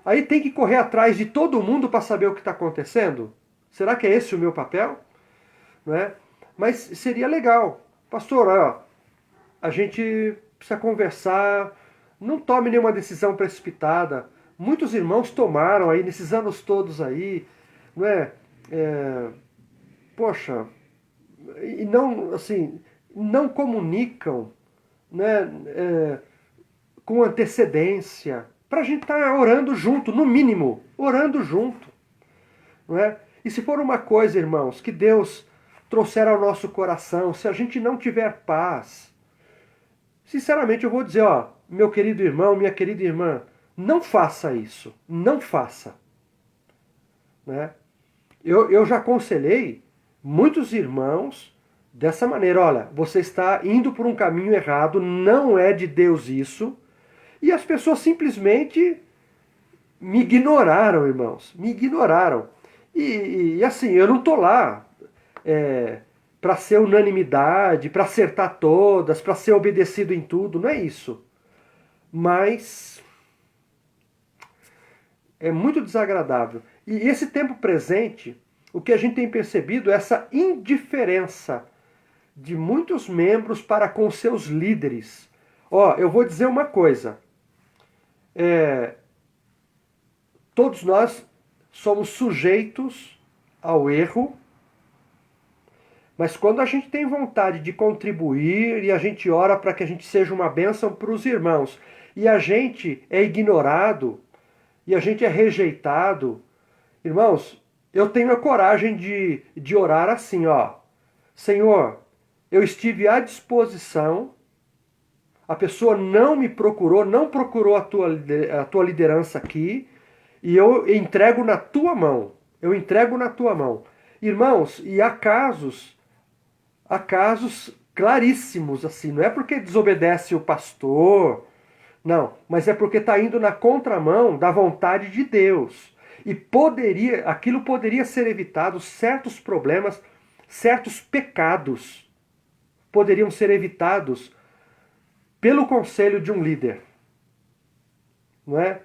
Aí tem que correr atrás de todo mundo para saber o que está acontecendo? Será que é esse o meu papel? Não é? Mas seria legal. Pastor, ó, a gente precisa conversar, não tome nenhuma decisão precipitada. Muitos irmãos tomaram aí, nesses anos todos aí, não é? Poxa, e não, assim, não comunicam, né, com antecedência, para a gente estar orando junto, no mínimo, orando junto. Não é? E se for uma coisa, irmãos, que Deus trouxer ao nosso coração, se a gente não tiver paz, sinceramente eu vou dizer, ó, meu querido irmão, minha querida irmã, não faça isso, não faça. Né? Eu já aconselhei muitos irmãos dessa maneira, olha, você está indo por um caminho errado, não é de Deus isso, e as pessoas simplesmente me ignoraram, irmãos, me ignoraram. E assim, eu não estou lá para ser unanimidade, para acertar todas, para ser obedecido em tudo, não é isso. Mas é muito desagradável. E esse tempo presente, o que a gente tem percebido é essa indiferença de muitos membros para com seus líderes. Ó, eu vou dizer uma coisa. Todos nós somos sujeitos ao erro, mas quando a gente tem vontade de contribuir e a gente ora para que a gente seja uma bênção para os irmãos, e a gente é ignorado, e a gente é rejeitado, irmãos, eu tenho a coragem de orar assim, ó. Senhor, eu estive à disposição, a pessoa não me procurou, não procurou a tua liderança aqui, e eu entrego na tua mão. Eu entrego na tua mão. Irmãos, e há casos claríssimos, assim, não é porque desobedece o pastor, não, mas é porque está indo na contramão da vontade de Deus. E aquilo poderia ser evitado, certos problemas, certos pecados poderiam ser evitados pelo conselho de um líder. Não é?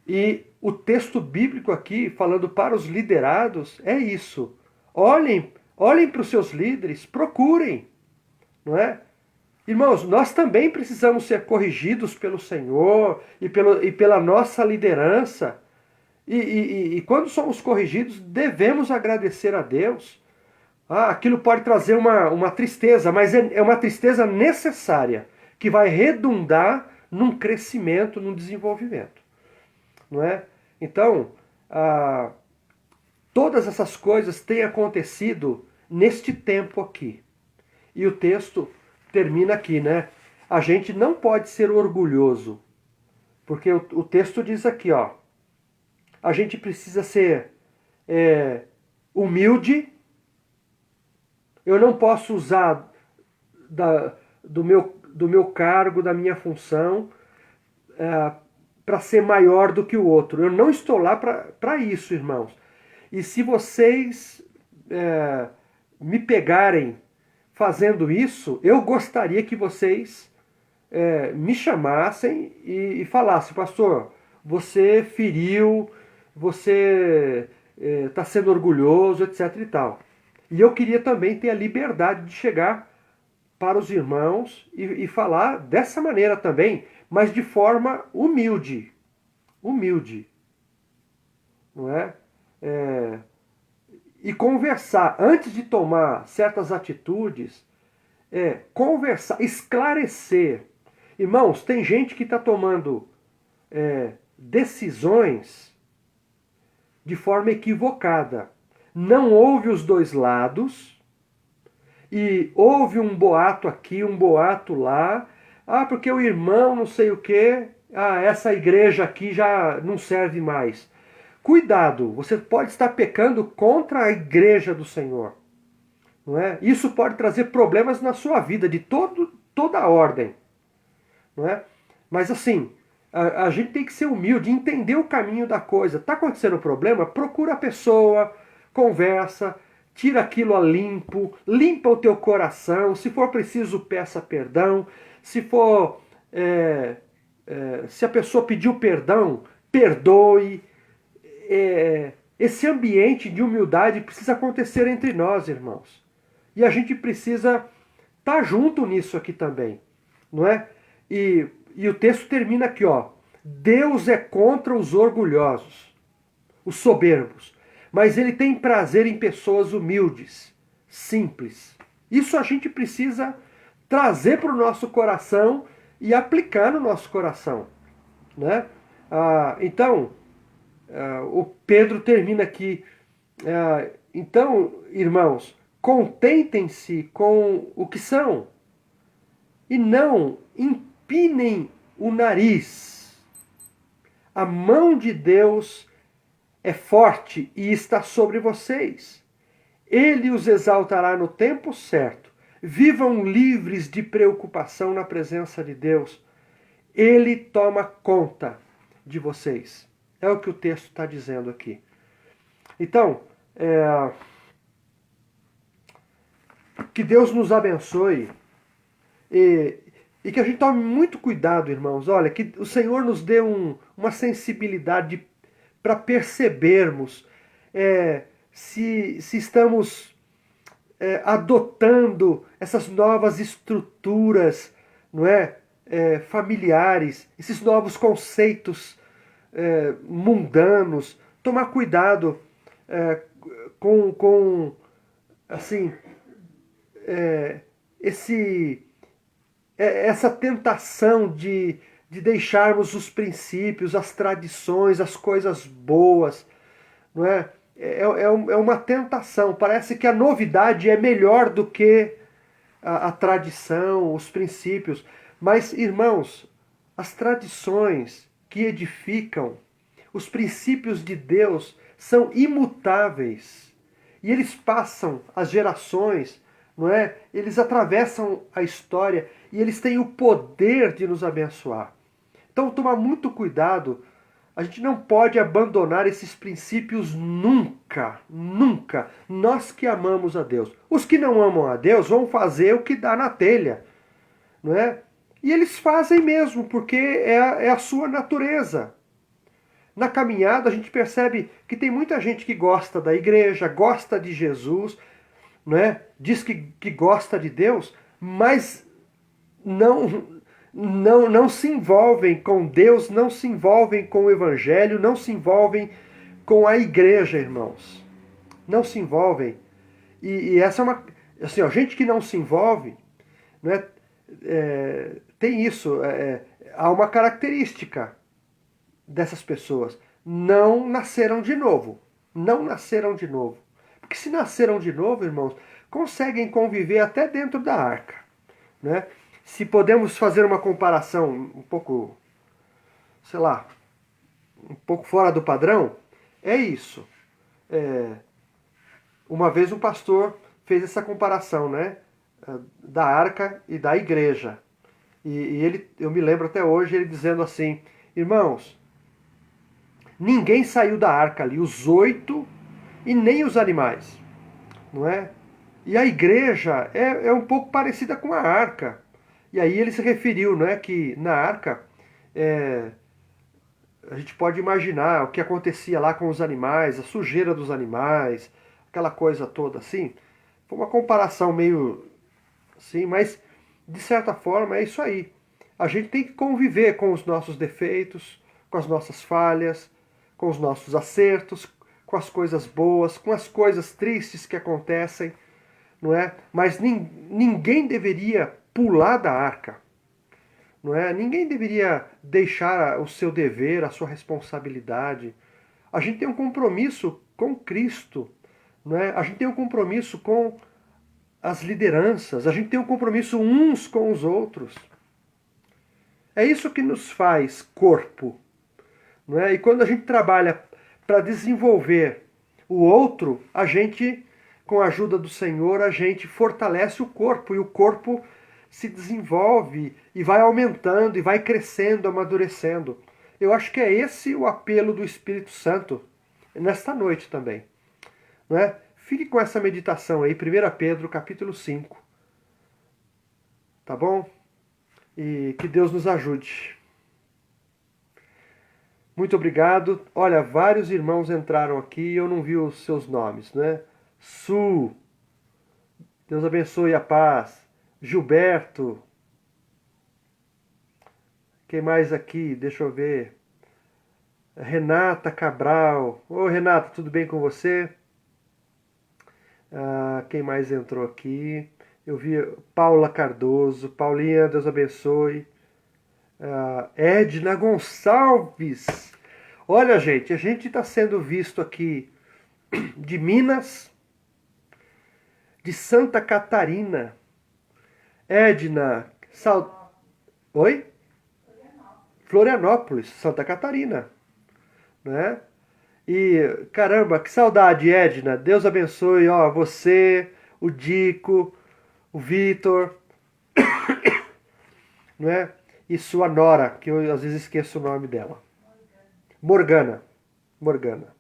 E o texto bíblico aqui, falando para os liderados, é isso. Olhem para os seus líderes, procurem. Não é? Irmãos, nós também precisamos ser corrigidos pelo Senhor e pela nossa liderança. E quando somos corrigidos, devemos agradecer a Deus. Aquilo pode trazer uma tristeza, mas é uma tristeza necessária, que vai redundar num crescimento, num desenvolvimento. Não é? Então, todas essas coisas têm acontecido neste tempo aqui. E o texto termina aqui, né? A gente não pode ser orgulhoso, porque o texto diz aqui, ó, a gente precisa ser humilde. Eu não posso usar do meu cargo, da minha função, para ser maior do que o outro. Eu não estou lá para isso, irmãos. E se vocês me pegarem fazendo isso, eu gostaria que vocês me chamassem e falassem, pastor, você feriu, você está sendo orgulhoso, etc. e tal. E eu queria também ter a liberdade de chegar para os irmãos e falar dessa maneira também, mas de forma humilde. Humilde. Não é? E conversar, antes de tomar certas atitudes, conversar, esclarecer. Irmãos, tem gente que está tomando decisões de forma equivocada. Não ouve os dois lados e ouve um boato aqui, um boato lá. Porque o irmão não sei o quê, essa igreja aqui já não serve mais. Cuidado, você pode estar pecando contra a igreja do Senhor. Não é? Isso pode trazer problemas na sua vida, de toda a ordem. Não é? Mas assim, a gente tem que ser humilde, entender o caminho da coisa. Está acontecendo um problema? Procura a pessoa, conversa, tira aquilo a limpo, limpa o teu coração. Se for preciso, peça perdão. Se for, se a pessoa pediu perdão, perdoe. esse ambiente de humildade precisa acontecer entre nós, irmãos. E a gente precisa estar junto nisso aqui também, não é? E o texto termina aqui, ó. Deus é contra os orgulhosos, os soberbos, mas ele tem prazer em pessoas humildes, simples. Isso a gente precisa trazer para o nosso coração e aplicar no nosso coração, né? Então, o Pedro termina aqui. Então, irmãos, contentem-se com o que são e não empinem o nariz. A mão de Deus é forte e está sobre vocês. Ele os exaltará no tempo certo. Vivam livres de preocupação na presença de Deus. Ele toma conta de vocês. É o que o texto está dizendo aqui. Então, que Deus nos abençoe e que a gente tome muito cuidado, irmãos. Olha, que o Senhor nos dê uma sensibilidade para percebermos se estamos adotando essas novas estruturas, não é? Familiares, esses novos conceitos mundanos. Tomar cuidado com assim, essa tentação de deixarmos os princípios, as tradições, as coisas boas, não é? É uma tentação. Parece que a novidade é melhor do que a tradição, os princípios. Mas, irmãos, as tradições que edificam, os princípios de Deus são imutáveis. E eles passam as gerações, não é? Eles atravessam a história e eles têm o poder de nos abençoar. Então, tomar muito cuidado. A gente não pode abandonar esses princípios nunca, nunca. Nós que amamos a Deus. Os que não amam a Deus vão fazer o que dá na telha, não é? E eles fazem mesmo, porque é a sua natureza. Na caminhada a gente percebe que tem muita gente que gosta da igreja, gosta de Jesus, não é? Diz que gosta de Deus, mas não se envolvem com Deus, não se envolvem com o Evangelho, não se envolvem com a igreja, irmãos. Não se envolvem. E essa é uma... Assim, ó, gente que não se envolve, né, tem isso. Há uma característica dessas pessoas. Não nasceram de novo. Não nasceram de novo. Porque se nasceram de novo, irmãos, conseguem conviver até dentro da arca, né? Se podemos fazer uma comparação um pouco, sei lá, um pouco fora do padrão, é isso. Uma vez um pastor fez essa comparação, né? Da arca e da igreja. E ele, eu me lembro até hoje, ele dizendo assim: irmãos, ninguém saiu da arca ali, os 8 e nem os animais, não é? E a igreja é um pouco parecida com a arca. E aí ele se referiu, não é, que na arca a gente pode imaginar o que acontecia lá com os animais, a sujeira dos animais, aquela coisa toda assim. Foi uma comparação meio assim, mas de certa forma é isso aí. A gente tem que conviver com os nossos defeitos, com as nossas falhas, com os nossos acertos, com as coisas boas, com as coisas tristes que acontecem, não é? Mas ninguém deveria pular da arca, não é? Ninguém deveria deixar o seu dever, a sua responsabilidade. A gente tem um compromisso com Cristo, não é? A gente tem um compromisso com as lideranças, a gente tem um compromisso uns com os outros. É isso que nos faz corpo, não é? E quando a gente trabalha para desenvolver o outro, a gente, com a ajuda do Senhor, a gente fortalece o corpo e o corpo se desenvolve e vai aumentando e vai crescendo, amadurecendo. Eu acho que é esse o apelo do Espírito Santo nesta noite também, não é? Fique com essa meditação aí, 1 Pedro capítulo 5, tá bom? E que Deus nos ajude. Muito obrigado. Olha, vários irmãos entraram aqui e eu não vi os seus nomes, né? Su, Deus abençoe a paz. Gilberto, quem mais aqui? Deixa eu ver. Renata Cabral. Ô Renata, tudo bem com você? Quem mais entrou aqui? Eu vi Paula Cardoso. Paulinha, Deus abençoe. Edna Gonçalves. Olha, gente, a gente está sendo visto aqui de Minas, de Santa Catarina. Edna, Oi? Florianópolis, Santa Catarina, né? E caramba, que saudade, Edna. Deus abençoe, ó, você, o Dico, o Vitor, né? E sua nora, que eu às vezes esqueço o nome dela. Morgana. Morgana.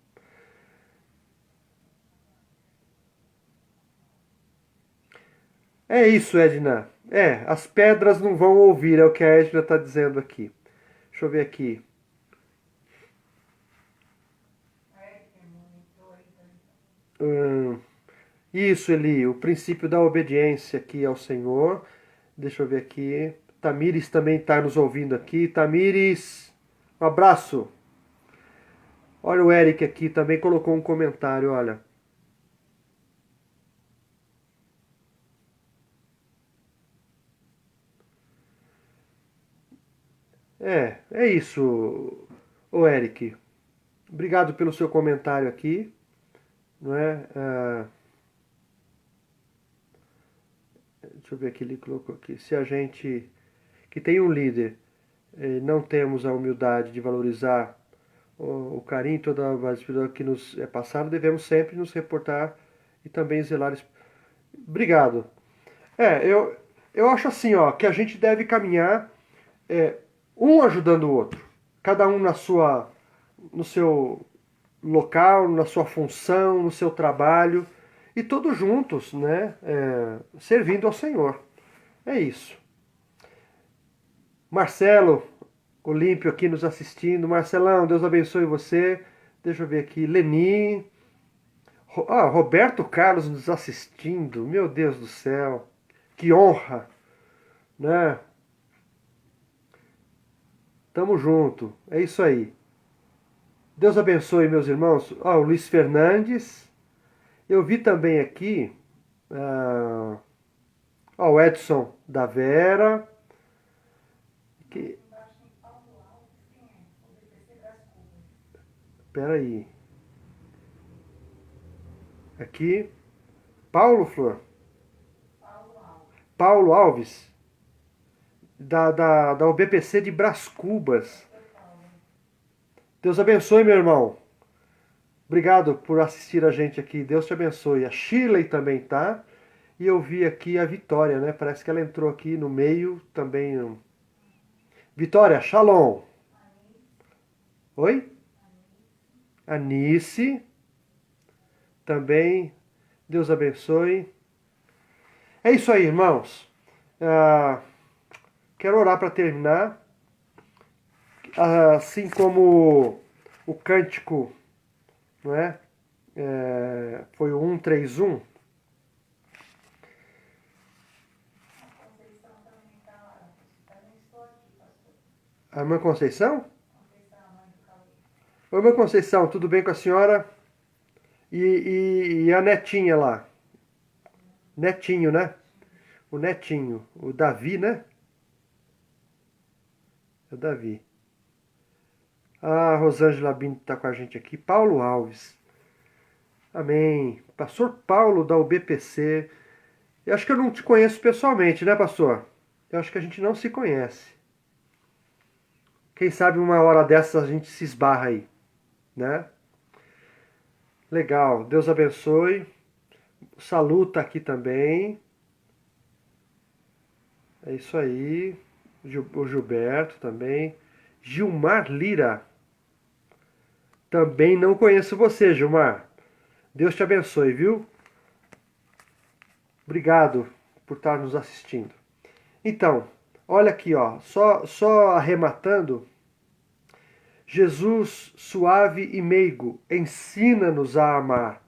É isso, Edna. É, as pedras não vão ouvir, é o que a Edna está dizendo aqui. Deixa eu ver aqui. Hum, isso, Eli, o princípio da obediência aqui ao Senhor. Deixa eu ver aqui. Tamires também está nos ouvindo aqui. Tamires, um abraço. Olha o Eric aqui também colocou um comentário, olha. É isso, o Eric. Obrigado pelo seu comentário aqui, não é? Deixa eu ver aqui, ele colocou aqui. Se a gente que tem um líder não temos a humildade de valorizar o carinho, toda a espiritual que nos é passado, devemos sempre nos reportar e também zelar. Obrigado. Eu acho assim, ó, que a gente deve caminhar é, um ajudando o outro, cada um no seu local, na sua função, no seu trabalho, e todos juntos, né, servindo ao Senhor. É isso. Marcelo Olímpio aqui nos assistindo. Marcelão, Deus abençoe você. Deixa eu ver aqui. Leni. Roberto Carlos nos assistindo. Meu Deus do céu. Que honra, né? Tamo junto. É isso aí. Deus abençoe, meus irmãos. O Luiz Fernandes. Eu vi também aqui. ah, o Edson da Vera. Que, peraí. Aqui. Paulo Flor. Paulo Alves. Da UBPC de Brás Cubas. Deus abençoe, meu irmão. Obrigado por assistir a gente aqui. Deus te abençoe. A Shirley também tá. E eu vi aqui a Vitória, né? Parece que ela entrou aqui no meio também. Vitória, shalom. Oi? Anice. Também. Deus abençoe. É isso aí, irmãos. Ah, quero orar para terminar. Assim como o cântico, não é? Foi o 131. A irmã Conceição? Oi, irmã Conceição, tudo bem com a senhora? E a netinha lá? Netinho, né? O netinho. O Davi, né? É o Davi. A Rosângela Binto está com a gente aqui. Paulo Alves. Amém. Pastor Paulo da UBPC. Eu acho que eu não te conheço pessoalmente, né, pastor? Eu acho que a gente não se conhece. Quem sabe uma hora dessas a gente se esbarra aí, né? Legal. Deus abençoe. O Salu tá aqui também. É isso aí. O Gilberto também. Gilmar Lira. Também não conheço você, Gilmar. Deus te abençoe, viu? Obrigado por estar nos assistindo. Então, olha aqui, ó, só arrematando, Jesus, suave e meigo, ensina-nos a amar.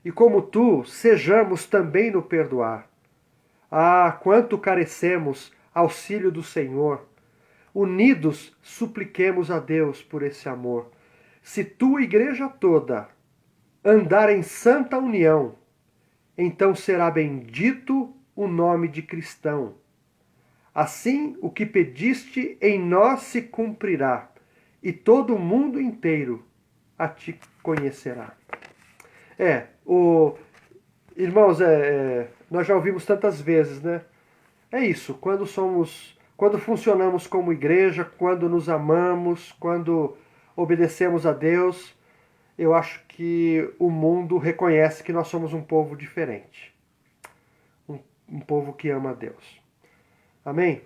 E como tu, sejamos também no perdoar. Ah, quanto carecemos auxílio do Senhor! Unidos, supliquemos a Deus por esse amor. Se tua igreja toda andar em santa união, então será bendito o nome de cristão. Assim, o que pediste em nós se cumprirá, e todo o mundo inteiro a ti conhecerá. Irmãos, nós já ouvimos tantas vezes, né? É isso, quando funcionamos como igreja, quando nos amamos, quando obedecemos a Deus, eu acho que o mundo reconhece que nós somos um povo diferente. Um povo que ama a Deus. Amém?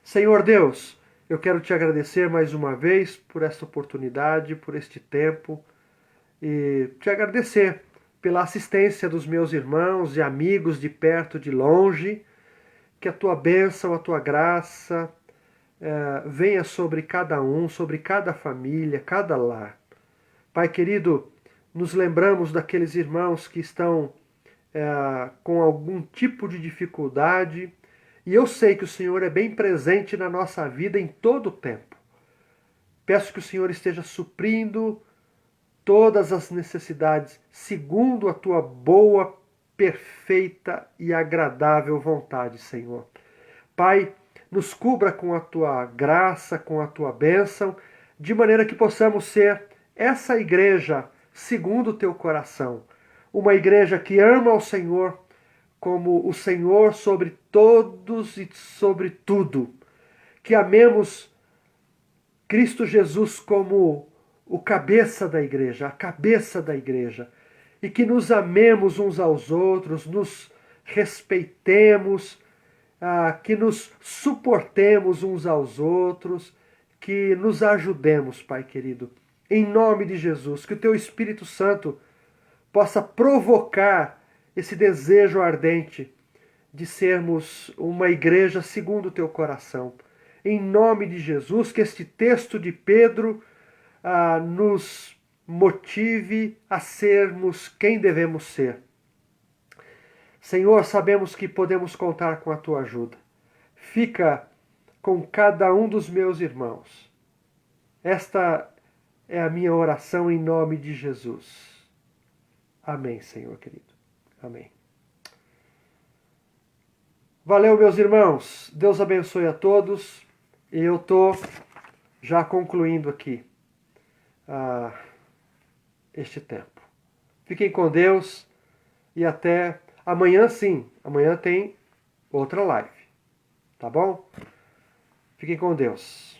Senhor Deus, eu quero te agradecer mais uma vez por esta oportunidade, por este tempo, e te agradecer pela assistência dos meus irmãos e amigos de perto, de longe, que a tua bênção, a tua graça venha sobre cada um, sobre cada família, cada lar. Pai querido, nos lembramos daqueles irmãos que estão com algum tipo de dificuldade, e eu sei que o Senhor é bem presente na nossa vida em todo o tempo. Peço que o Senhor esteja suprindo todas as necessidades segundo a tua boa, perfeita e agradável vontade, Senhor. Pai, nos cubra com a tua graça, com a tua bênção, de maneira que possamos ser essa igreja segundo o teu coração. Uma igreja que ama ao Senhor como o Senhor sobre todos e sobre tudo. Que amemos Cristo Jesus como o cabeça da igreja, a cabeça da igreja. E que nos amemos uns aos outros, nos respeitemos, que nos suportemos uns aos outros, que nos ajudemos, Pai querido. Em nome de Jesus, que o teu Espírito Santo possa provocar esse desejo ardente de sermos uma igreja segundo o teu coração. Em nome de Jesus, que este texto de Pedro nos motive a sermos quem devemos ser. Senhor, sabemos que podemos contar com a tua ajuda. Fica com cada um dos meus irmãos. Esta é a minha oração em nome de Jesus. Amém, Senhor querido. Amém. Valeu, meus irmãos. Deus abençoe a todos. E eu estou já concluindo aqui este tempo. Fiquem com Deus e até amanhã, sim. Amanhã tem outra live. Tá bom? Fiquem com Deus.